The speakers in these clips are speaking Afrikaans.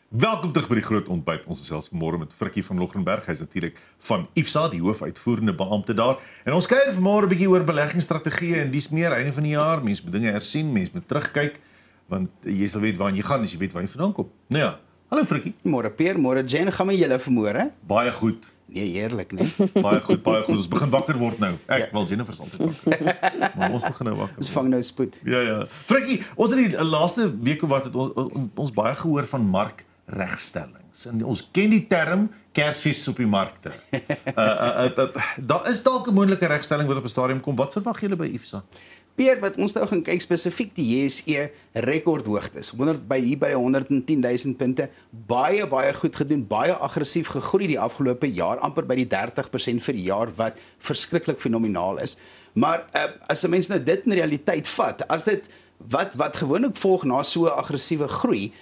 Welkom terug by die groot ontbyt. Ons is selfs vanmôre met Frikkie van Logrenberg. Hy is natuurlik van IFSA, die hoofuitvoerende beampte daar. En ons kuier vanmôre 'n bietjie oor beleggingsstrategieë en dis meer einde van die jaar. Mense moet dinge hersien, mense moet terugkyk, want jy sal weet waar jy gaan as jy weet waar jy vandaan kom. Nou ja, hallo Frikkie. Môre Peer, môre Jen, gaan met julle vanmôre? Baie goed. Nee, heerlik, nee. Baie goed, baie goed. Ons begin wakker word nou. Ek wil Jennifer se altyd wakker. Maar ons begin nou wakker. Ons vang nou spoed. Ja. Frikkie, ons het die laaste week of wat het ons baie gehoor van markregstellings. En ons ken die term Kersfees op die markte. Daar is dalk 'n moontlike regstelling wat op 'n stadium kom. Wat verwag julle by IFSA? Peer, wat ons nou gaan kyk spesifiek die JSE rekordhoogtes. Hier by 110.000 punte, baie goed gedoen, baie aggressief gegroei die afgelope jaar, amper by die 30% vir die jaar wat verskriklik fenomenaal is. Maar as 'n mens nou dit in realiteit vat, as dit wat gewoonlik volg na so 'n aggressiewe groei,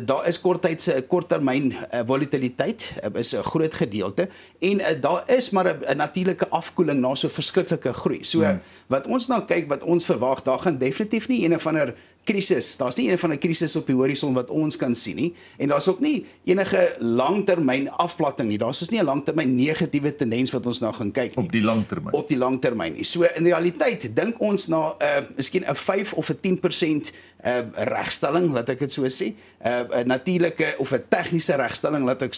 daar is korttermyn volatiliteit, is 'n groot gedeelte en daar is maar 'n natuurlike afkoeling na so 'n verskriklike groei. So wat ons nou kyk, wat ons verwag, daar gaan definitief nie een of ander krisis. Daar's nie een van 'n krisis op die horison wat ons kan sien nie en daar's ook nie enige langtermyn afplatting nie. Daar's dus nie 'n langtermyn negatiewe tendens wat ons nou gaan kyk nie. Op die langtermyn nie. So in realiteit dink ons na miskien 'n 5 of 'n 10% regstelling, laat ek dit so sê. 'n natuurlike of 'n tegniese regstelling, laat ek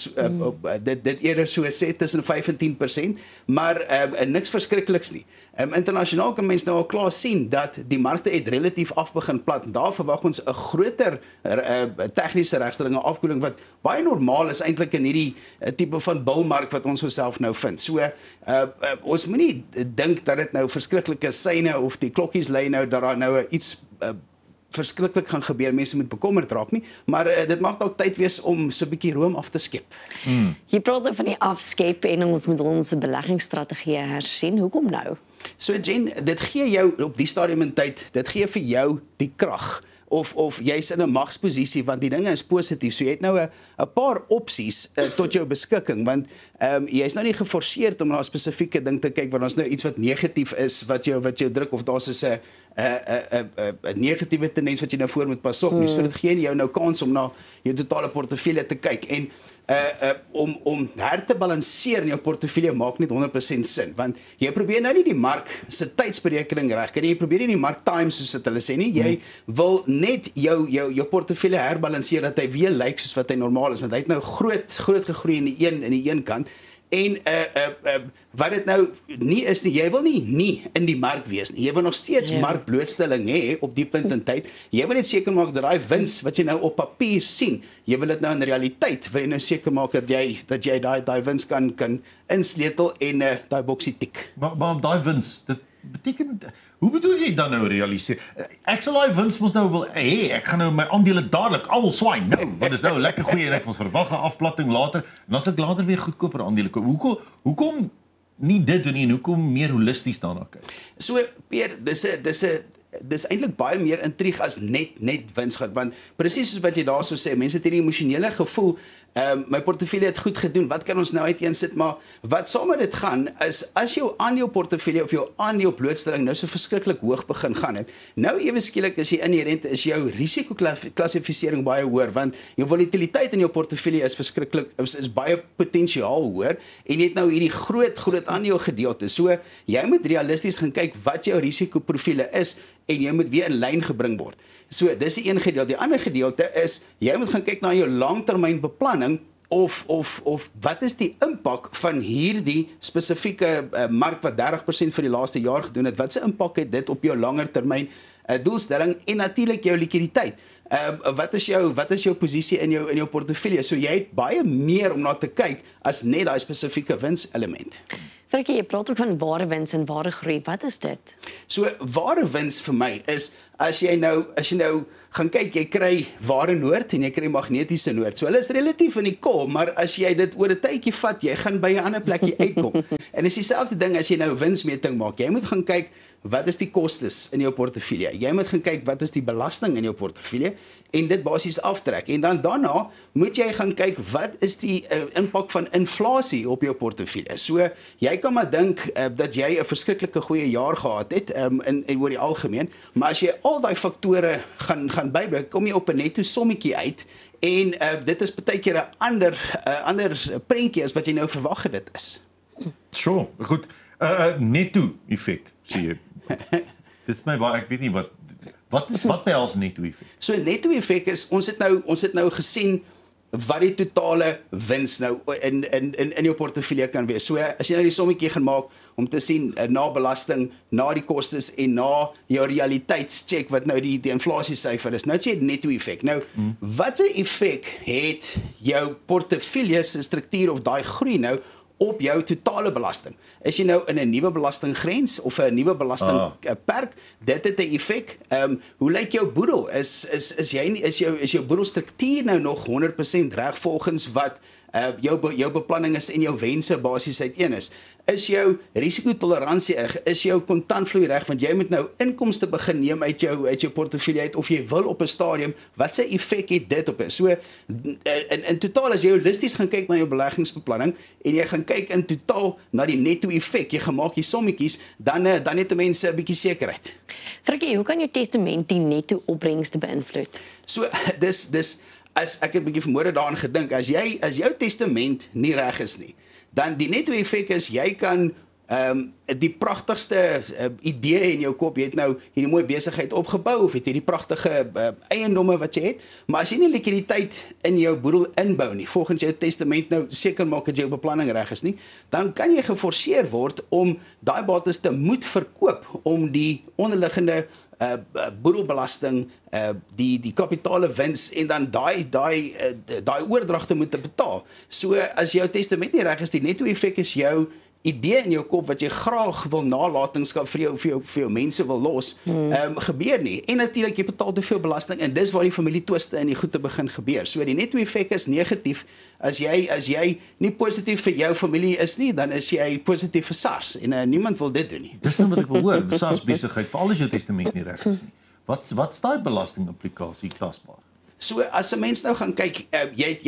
dit eerder so sê, tussen 5 en 10%, maar niks verskrikliks nie. Internasionaal kan mens nou al klaar sien dat die markte het relatief af begin plat. Daar verwag ons 'n groter tegniese regstelling, 'n afkoeling wat baie normaal is eintlik in hierdie tipe van bullmark wat ons osself nou vind. So ons moenie dink dat dit nou verskriklike syne of die klokkies lui nou dat daar nou iets verskriklik gaan gebeur, mense moet bekommerd raak nie, maar dit mag dalk tyd wees om so 'n bietjie room af te skep. Jy praat van die afskep en ons moet ons beleggingsstrategie hersien. Hoekom nou? So Jen, dit gee jou op die stadium in tyd, dit gee vir jou die krag of jy's in 'n magsposisie want die dinge is positief. So jy het nou 'n paar opsies tot jou beskikking want jy's nou nie geforseerd om na 'n spesifieke ding te kyk want ons nou iets wat negatief is wat jou druk of daar's so 'n negatiewe tendens wat jy nou voor moet pas op nie. So dit gee jou nou kans om na jou totale portefeulje te kyk en om her te balanseer in jou portefeulje maak net 100% sin want jy probeer nou nie die mark se tydsberekening reg kry, jy probeer nie die mark time soos wat hulle sê nie, jy wil net jou portefeulje herbalanseer dat hy weer lyk soos wat hy normaal is want hy het nou groot gegroei in die een kant en wat dit nou nie is nie, jy wil nie in die mark wees nie. Jy wil nog steeds markblootstelling hê op die punt in tyd. Jy wil net seker maak dat daai wins wat jy nou op papier sien, jy wil dit nou in realiteit, wil jy nou seker maak dat jy daai wins kan insleutel en daai boksie tik. Maar daai wins, dit beteken, hoe bedoel jy dan nou realiseer? Ek sal daai wins mos nou wil hê, ek gaan nou my aandele dadelik almal swaai nou, want is nou 'n lekker goeie en ek ons verwag 'n afplatting later en dan sal ek later weer goedkoper aandele koop. Hoekom nie dit doen nie en hoekom meer holisties daarna kyk? So Peer, dis eintlik baie meer intrigue as net wins gehad want presies soos wat jy daarso sê, mense het hierdie emosionele gevoel, my portefeulje het goed gedoen, wat kan ons nou uiteensit, maar wat saam met dit gaan is as jou aandeelportefeulje of jou aandeelblootstelling nou so verskriklik hoog begin gaan het, nou ewe skielik is jy inherent is jou risikoklassifisering baie hoër want jou volatiliteit in jou portefeulje is verskriklik is baie potensiaal hoër en jy het nou hierdie groot aandeelgedeelte. So jy moet realisties gaan kyk wat jou risikoprofiele is en jy moet weer in lyn gebring word. So dis die een gedeelte. Die ander gedeelte is jy moet gaan kyk na jou langtermynbeplanning of wat is die impak van hierdie spesifieke mark wat 30% vir die laaste jaar gedoen het. Wat se impak het dit op jou langer termyn doelstelling en natuurlik jou likwiditeit. Wat is jou posisie in jou portefeulje? So jy het baie meer om na te kyk as net daai spesifieke winselement. Frikkie, jy praat ook van ware wins en ware groei. Wat is dit? So ware wins vir my is as jy nou gaan kyk, jy kry ware noord en jy kry magnetiese noord. So hulle is relatief in die kol, maar as jy dit oor 'n tydjie vat, jy gaan by 'n ander plekkie uitkom. En dis dieselfde ding as jy nou winsmeting maak. Jy moet gaan kyk wat is die kostes in jou portefeulje? Jy moet gaan kyk wat is die belasting in jou portefeulje en dit basies aftrek. En dan daarna moet jy gaan kyk wat is die impak van inflasie op jou portefeulje. So jy kan maar dink dat jy 'n verskriklike goeie jaar gehad het in oor die algemeen, maar as jy al daai faktore gaan bybring, kom jy op 'n netto sommetjie uit. En dit is baie keer 'n ander prentjie as wat jy nou verwag het dit is. Sure, goed. Netto effek, sê jy. Dit is my baie, ek weet nie wat behels netto effek. So netto effek is ons het nou gesien wat die totale wins nou in jou portefeulje kan wees. So as jy nou die sommetjie gaan maak om te sien na belasting, na die kostes en na jou realiteitscheck wat nou die inflasiesyfer is. Nou het jy netto effek. Nou, wat 'n effek het jou portefeulje se struktuur of daai groei nou op jou totale belasting? Is jy nou in 'n nuwe belastinggrens of 'n nuwe belastingperk? Dit het 'n effek. Hoe lyk jou boedel? Is jou boedelstruktuur nou nog 100% reg volgens wat jou beplanning is en jou wense basies uiteen is? Is jou risikotoleransie reg? Is jou kontantvloei reg? Want jy moet nou inkomste begin neem uit jou portefeulje uit of jy wil op 'n stadium, wat se effek het dit op? So in totaal as jy holisties gaan kyk na jou beleggingsbeplanning en jy gaan kyk in totaal na die netto effek, jy gemaak die sommetjies, dan het 'n mens 'n bietjie sekerheid. Frikkie, hoe kan jou testament die netto opbrengste beïnvloed? So dis as ek 'n bietjie vanmôre daaraan gedink, as jou testament nie reg is nie, dan die netto effek is jy kan die pragtigste idee in jou kop, jy het nou hierdie mooi besigheid opgebou of het hierdie pragtige eiendomme wat jy het, maar as jy nie likwiditeit in jou boedel inbou nie, volgens jou testament nou seker maak dat jou beplanning reg is nie, dan kan jy geforseer word om daai bates te moet verkoop om die onderliggende boedelbelasting, die kapitale wins en dan daai oordragte moet betaal. So as jou testament nie reg is, die netto effek is jou idee in jou kop wat jy graag wil nalatenskap vir jou mense wil los, gebeur nie. En natuurlik jy betaal te veel belasting en dis waar die familietwiste in die goede begin gebeur. So die netto effek is negatief. As jy nie positief vir jou familie is nie, dan is jy positief vir SARS en niemand wil dit doen nie. Dis nou wat ek wil hoor, SARS besigheid, veral as jou testament nie reg is nie. Wat's daai belastingimplikasie tasbaar? So as 'n mens nou gaan kyk, jy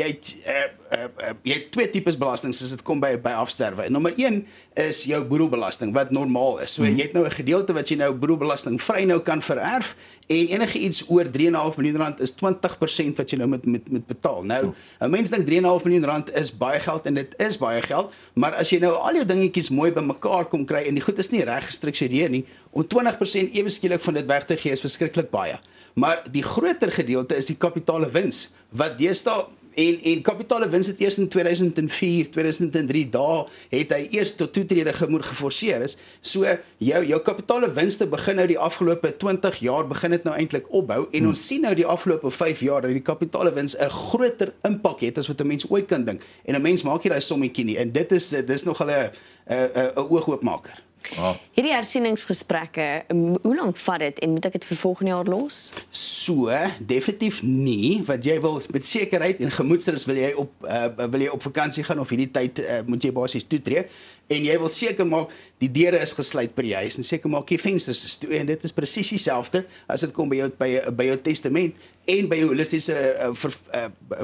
het twee tipes belastings as dit kom by afsterwe. En nommer 1 is jou boedelbelasting wat normaal is. So jy het nou 'n gedeelte wat jy nou boedelbelasting vry nou kan vererf en enige iets oor 3,5 miljoen rand is 20% wat jy nou moet betaal. Nou, 'n mens dink 3,5 miljoen rand is baie geld en dit is baie geld, maar as jy nou al jou dingetjies mooi bymekaar kom kry en die goed is nie reg gestruktureer nie, om 20% ewe skielik van dit weg te gee is verskriklik baie. Maar die groter gedeelte is die kapitale wins wat deesdae en kapitale wins het eers in 2004, 2003 daar het hy eers tot toetrede geforseer is. So jou kapitale winste begin nou die afgelope 20 jaar begin dit nou eintlik opbou en ons sien nou die afgelope 5 jaar dat die kapitale wins 'n groter impak het as wat 'n mens ooit kan dink. En 'n mens maak nie daai sommetjie nie en dis nogal 'n oogoopmaker. Hierdie hersieningsgesprekke, hoe lank vat dit en moet ek dit vir volgende jaar los? So, definitief nie, want jy wil met sekerheid en gemoedsrus wil jy op vakansie gaan of hierdie tyd moet jy basies toetree en jy wil seker maak die deure is gesluit by die huis en seker maak die vensters is toe en dit is presies dieselfde as dit kom by jou testament en by jou holistiese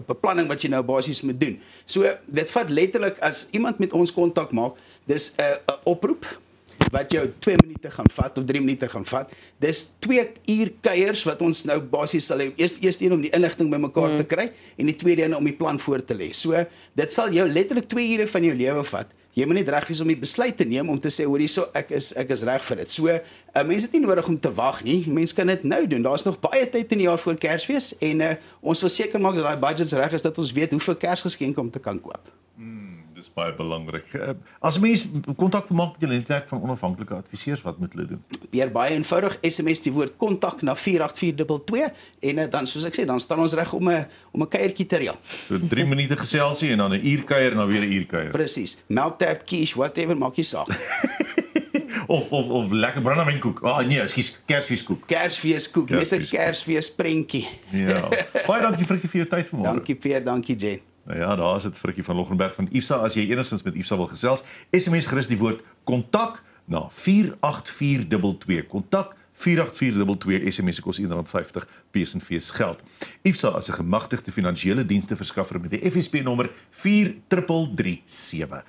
beplanning wat jy nou basies moet doen. So, dit vat letterlik as iemand met ons kontak maak, dis 'n oproep wat jou 2 minute gaan vat of 3 minute gaan vat. Dis 2 uur kuiers wat ons nou basies sal hê. Eers een om die inligting bymekaar te kry en die tweede een om die plan voor te lê. So dit sal jou letterlik 2 ure van jou lewe vat. Jy moet net reg wees om die besluit te neem om te sê hoor hierso ek is reg vir dit. So mense het nie nodig om te wag nie. Mense kan dit nou doen. Daar's nog baie tyd in die jaar voor Kersfees en ons wil seker maak dat daai budgets reg is dat ons weet hoeveel Kersgeskenke om te kan koop. Dis baie belangrik. As mense kontak maak met julle netwerk van onafhanklike adviseurs, wat moet hulle doen? Weer baie eenvoudig, SMS die woord kontak na 48422 en dan soos ek sê, dan staan ons reg om 'n kuiertjie te reël. So 3 minute geselsie en dan 'n uur kuier en dan weer 'n uur kuier. Presies. Melktert, quiche, whatever, maak nie saak. of lekker brandewijnkoek. Nee, ekskuus, Kersfeeskoek. Kersfeeskoek met 'n Kersfeesprentjie. Ja. Baie dankie Frikkie vir jou tyd vanmôre. Dankie Pierre, dankie Jen. Nou ja, daar is dit Frikkie van Loggenberg van IFSA. As jy enigstens met IFSA wil gesels, SMS gerus die woord kontak na 48422. Kontak 48422, SMS kos R1.50, P&V's geld. IFSA is 'n gemagtigde finansiële dienste verskaffer met die FSP nommer 4337.